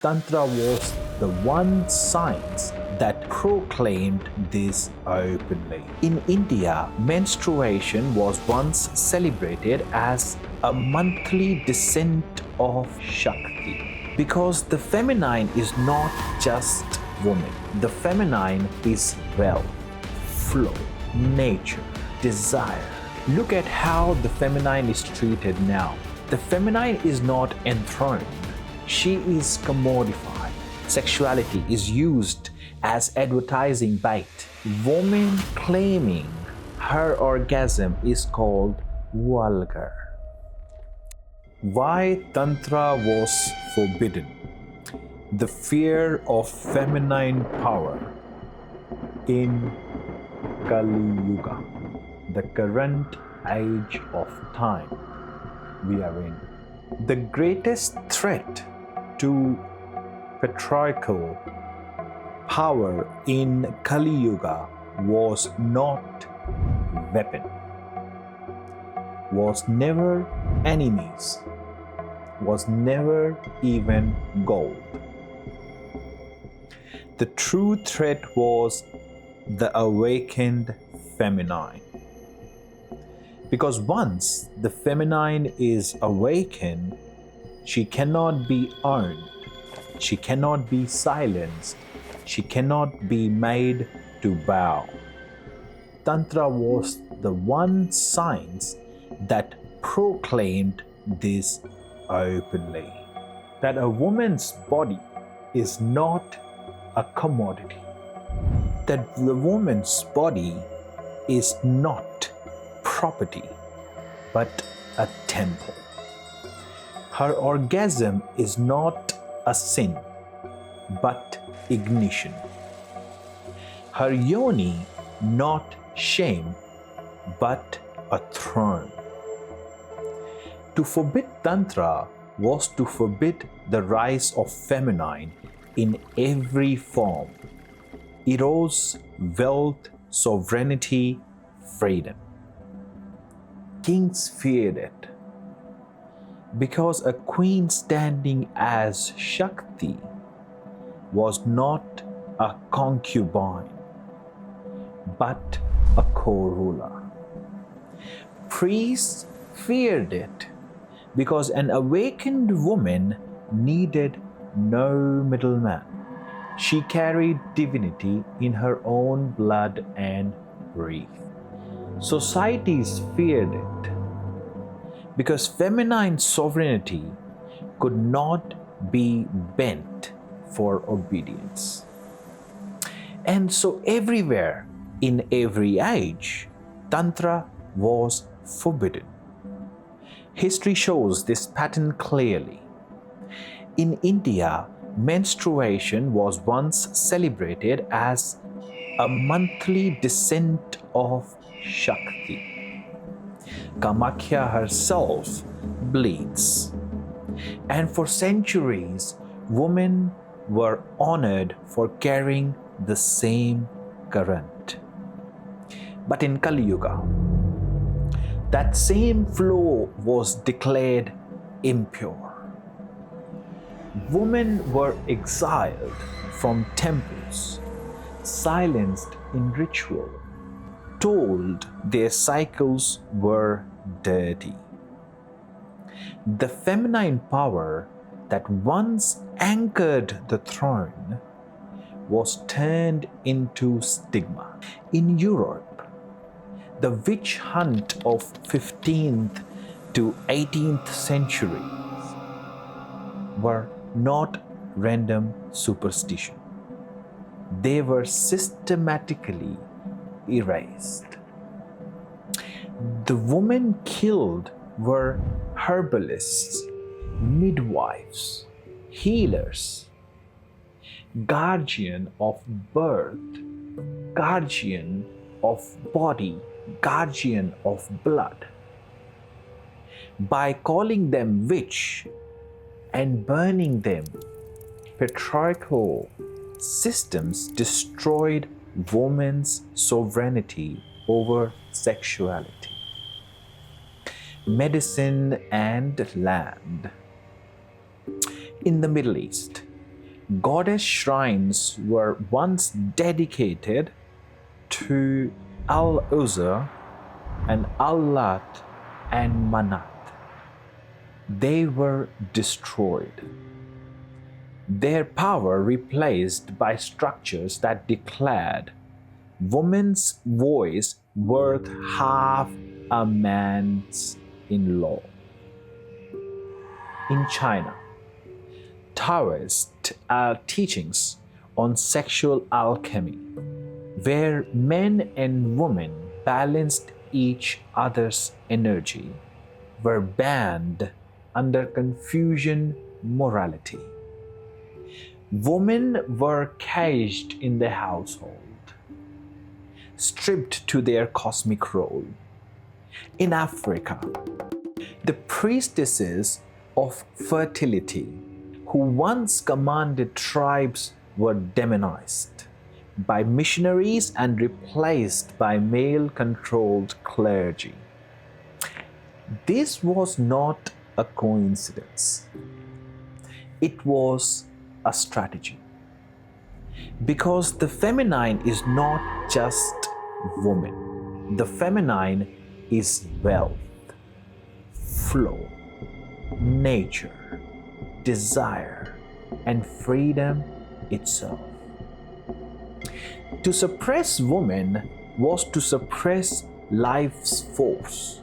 Tantra was the one science that proclaimed this openly. In India, menstruation was once celebrated as a monthly descent of Shakti. Because the feminine is not just woman, the feminine is wealth, flow, nature, desire. Look at how the feminine is treated now. The feminine is not enthroned. She is commodified. Sexuality is used as advertising bait. Woman claiming her orgasm is called vulgar. Why Tantra was forbidden? The fear of feminine power in Kali Yuga, the current age of time we are in. The greatest threat to patriarchal power in Kali Yuga was not weapon, was never enemies, was never even gold. The true threat was the awakened feminine. Because once the feminine is awakened, she cannot be owned, she cannot be silenced, she cannot be made to bow. Tantra was the one science that proclaimed this openly, that a woman's body is not a commodity, that the woman's body is not property, but a temple. Her orgasm is not a sin, but ignition. Her yoni not shame, but a throne. To forbid Tantra was to forbid the rise of feminine in every form: eros, wealth, sovereignty, freedom. Kings feared it because a queen standing as Shakti was not a concubine but a co-ruler. Priests feared it because an awakened woman needed no middleman. She carried divinity in her own blood and breath. Societies feared it because feminine sovereignty could not be bent for obedience. And so everywhere, in every age, Tantra was forbidden. History shows this pattern clearly. In India, menstruation was once celebrated as a monthly descent of Shakti. Kamakhya herself bleeds. And for centuries, women were honored for carrying the same current. But in Kali Yuga, that same flow was declared impure. Women were exiled from temples, silenced in ritual, told their cycles were dirty. The feminine power that once anchored the throne was turned into stigma. In Europe, the witch hunt of 15th to 18th centuries were not random superstition. They were systematically erased. The women killed were herbalists, midwives, healers, guardian of birth, guardian of body, guardian of blood. By calling them witch and burning them, patriarchal systems destroyed women's sovereignty over sexuality, medicine, and land. In the Middle East, Goddess shrines were once dedicated to Al-Uzza and Al-Lat and Manat. They were destroyed, their power replaced by structures that declared woman's voice worth half a man's in law. In China, Taoist teachings on sexual alchemy, where men and women balanced each other's energy, were banned under Confucian morality. Women were caged in the household, stripped to their cosmic role. In Africa, the priestesses of fertility who once commanded tribes were demonized by missionaries and replaced by male-controlled clergy. This was not a coincidence. It was a strategy. Because the feminine is not just woman. The feminine is wealth, flow, nature, desire, and freedom itself. To suppress woman was to suppress life's force.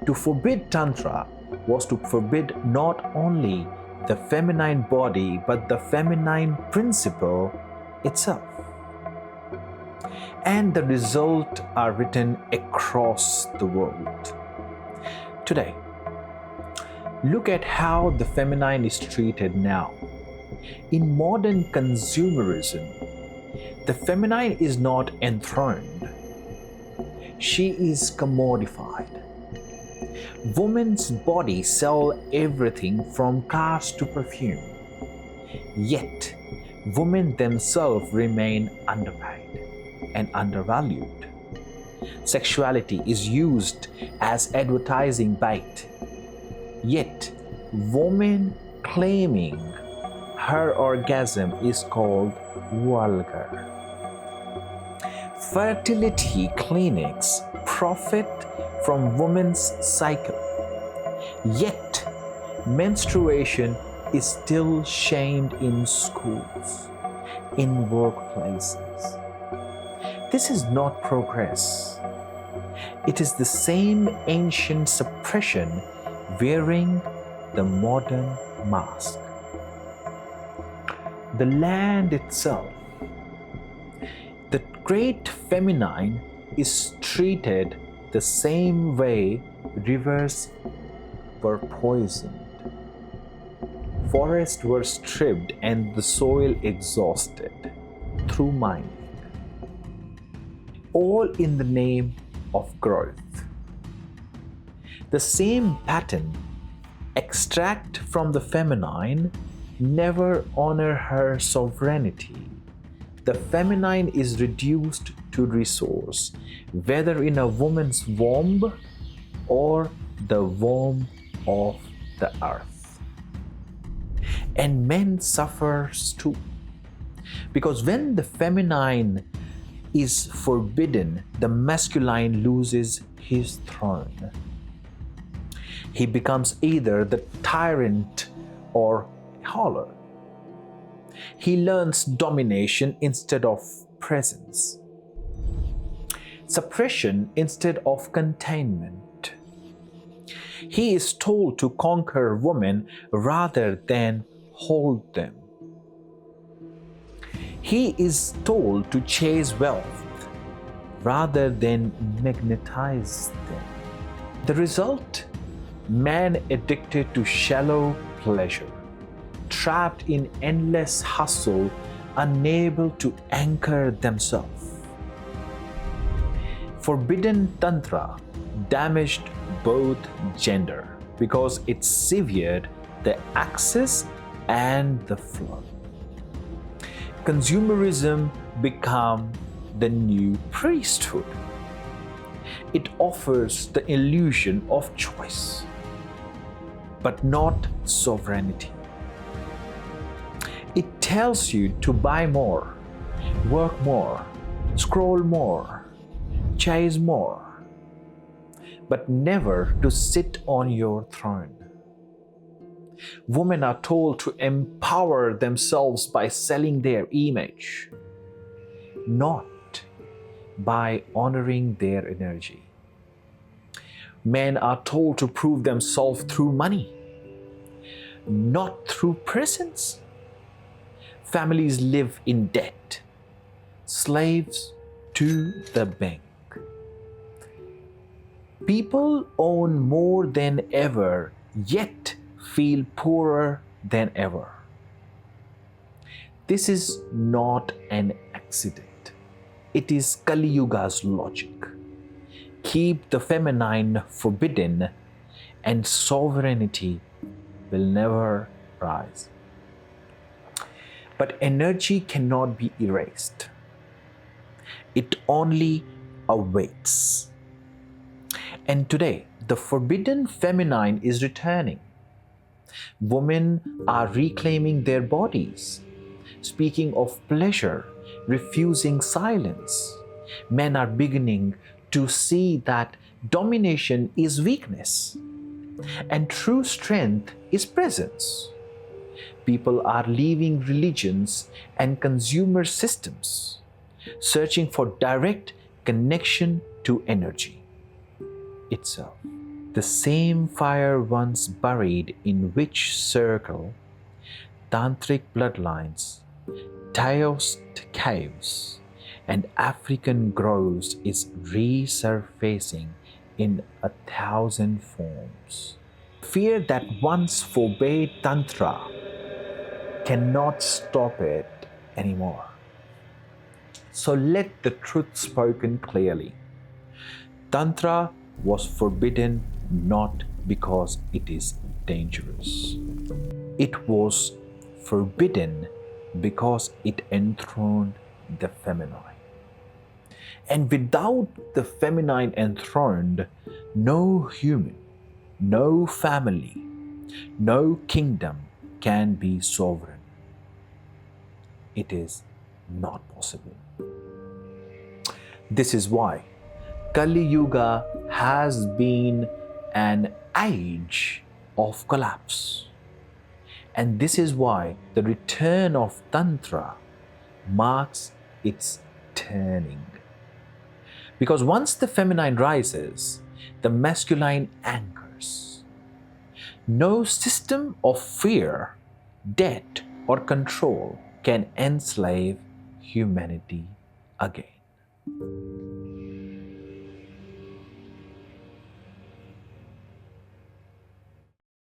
To forbid Tantra was to forbid not only the feminine body but the feminine principle itself. And the results are written across the world. Today, look at how the feminine is treated now. In modern consumerism, the feminine is not enthroned. She is commodified. Women's bodies sell everything from cars to perfume. Yet, women themselves remain underpaid and undervalued. Sexuality is used as advertising bait. Yet, woman claiming her orgasm is called vulgar. Fertility clinics profit from women's cycle. Yet, menstruation is still shamed in schools, in workplaces. This is not progress. It is the same ancient suppression wearing the modern mask. The land itself, the great feminine, is treated the same way rivers were poisoned. Forests were stripped and the soil exhausted through mining. All in the name of growth. The same pattern, extract from the feminine, never honor her sovereignty. The feminine is reduced to resource, whether in a woman's womb or the womb of the earth. And men suffers too. Because when the feminine is forbidden, the masculine loses his throne. He becomes either the tyrant or hollow. He learns domination instead of presence, suppression instead of containment. He is told to conquer women rather than hold them. He is told to chase wealth rather than magnetize them. The result? Man addicted to shallow pleasure, trapped in endless hustle, unable to anchor themselves. Forbidden Tantra damaged both gender because it severed the access and the flow. Consumerism became the new priesthood. It offers the illusion of choice, but not sovereignty. It tells you to buy more, work more, scroll more, chase more, but never to sit on your throne. Women are told to empower themselves by selling their image, not by honoring their energy. Men are told to prove themselves through money, not through presence. Families live in debt, slaves to the bank. People own more than ever, yet feel poorer than ever. This is not an accident. It is Kali Yuga's logic. Keep the feminine forbidden, and sovereignty will never rise. But energy cannot be erased. It only awaits. And today, the forbidden feminine is returning. Women are reclaiming their bodies, speaking of pleasure, refusing silence. Men are beginning to see that domination is weakness and true strength is presence. People are leaving religions and consumer systems, searching for direct connection to energy itself. The same fire once buried in witch circle, Tantric bloodlines, Taoist caves, and African groves is resurfacing in 1,000 forms. Fear that once forbade Tantra cannot stop it anymore. So let the truth spoken clearly. Tantra was forbidden not because it is dangerous. It was forbidden because it enthroned the feminine. And without the feminine enthroned, no human, no family, no kingdom can be sovereign. It is not possible. This is why Kali Yuga has been an age of collapse. And this is why the return of Tantra marks its turning. Because once the feminine rises, the masculine anchors. No system of fear, debt, or control can enslave humanity again.